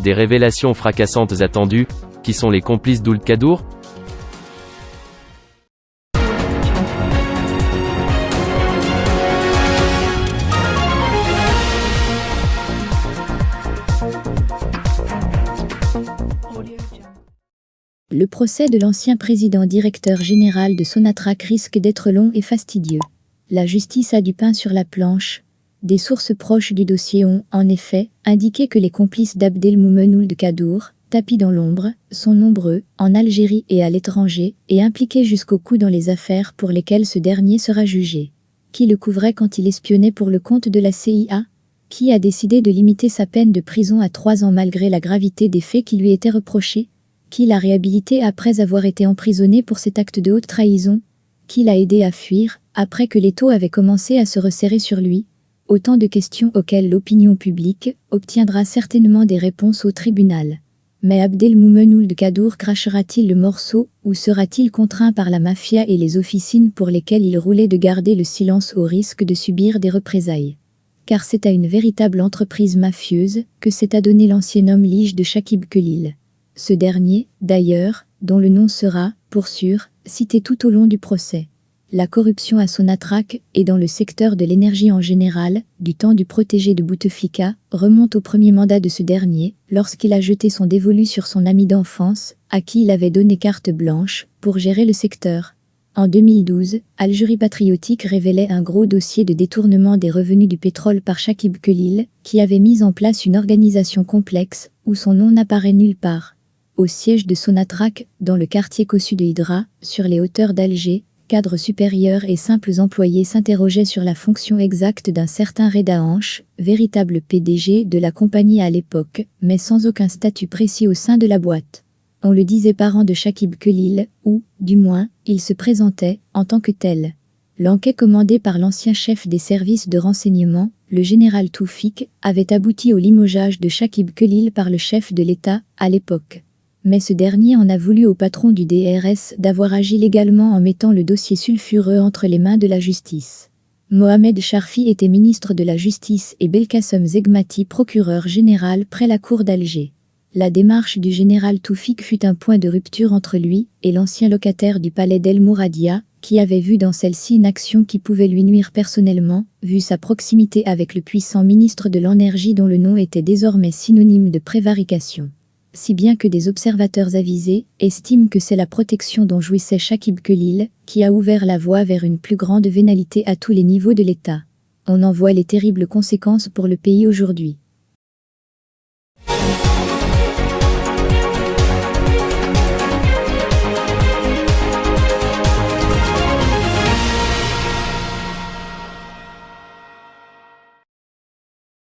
Des révélations fracassantes attendues. Qui sont les complices d'Ould Kadour? Le procès de l'ancien président directeur général de Sonatrach risque d'être long et fastidieux. La justice a du pain sur la planche. Des sources proches du dossier ont, en effet, indiqué que les complices d'Abdelmoumen Ould Kadour, tapis dans l'ombre, sont nombreux, en Algérie et à l'étranger, et impliqués jusqu'au cou dans les affaires pour lesquelles ce dernier sera jugé. Qui le couvrait quand il espionnait pour le compte de la CIA? Qui a décidé de limiter sa peine de prison à 3 ans malgré la gravité des faits qui lui étaient reprochés? Qui l'a réhabilité après avoir été emprisonné pour cet acte de haute trahison? Qui l'a aidé à fuir, après que l'étau avait commencé à se resserrer sur lui? Autant de questions auxquelles l'opinion publique obtiendra certainement des réponses au tribunal. Mais Abdelmoumen Ould Kadour crachera-t-il le morceau, ou sera-t-il contraint par la mafia et les officines pour lesquelles il roulait de garder le silence au risque de subir des représailles? Car c'est à une véritable entreprise mafieuse que s'est adonné l'ancien homme lige de Chakib Khalil. Ce dernier, d'ailleurs, dont le nom sera, pour sûr, cité tout au long du procès. La corruption à Sonatrach, et dans le secteur de l'énergie en général, du temps du protégé de Bouteflika, remonte au premier mandat de ce dernier, lorsqu'il a jeté son dévolu sur son ami d'enfance, à qui il avait donné carte blanche, pour gérer le secteur. En 2012, Algérie Patriotique révélait un gros dossier de détournement des revenus du pétrole par Chakib Khalil, qui avait mis en place une organisation complexe, où son nom n'apparaît nulle part. Au siège de Sonatrach, dans le quartier cossu de Hydra, sur les hauteurs d'Alger, cadres supérieurs et simples employés s'interrogeaient sur la fonction exacte d'un certain Reda Hanche, véritable PDG de la compagnie à l'époque, mais sans aucun statut précis au sein de la boîte. On le disait parent de Chakib Khalil, ou, du moins, il se présentait en tant que tel. L'enquête commandée par l'ancien chef des services de renseignement, le général Toufik, avait abouti au limogeage de Chakib Khalil par le chef de l'État, à l'époque. Mais ce dernier en a voulu au patron du DRS d'avoir agi légalement en mettant le dossier sulfureux entre les mains de la justice. Mohamed Charfi était ministre de la Justice et Belkacem Zegmati procureur général près la cour d'Alger. La démarche du général Toufik fut un point de rupture entre lui et l'ancien locataire du palais d'El Mouradia, qui avait vu dans celle-ci une action qui pouvait lui nuire personnellement, vu sa proximité avec le puissant ministre de l'Énergie dont le nom était désormais synonyme de prévarication. Si bien que des observateurs avisés estiment que c'est la protection dont jouissait Chakib Khalil qui a ouvert la voie vers une plus grande vénalité à tous les niveaux de l'État. On en voit les terribles conséquences pour le pays aujourd'hui.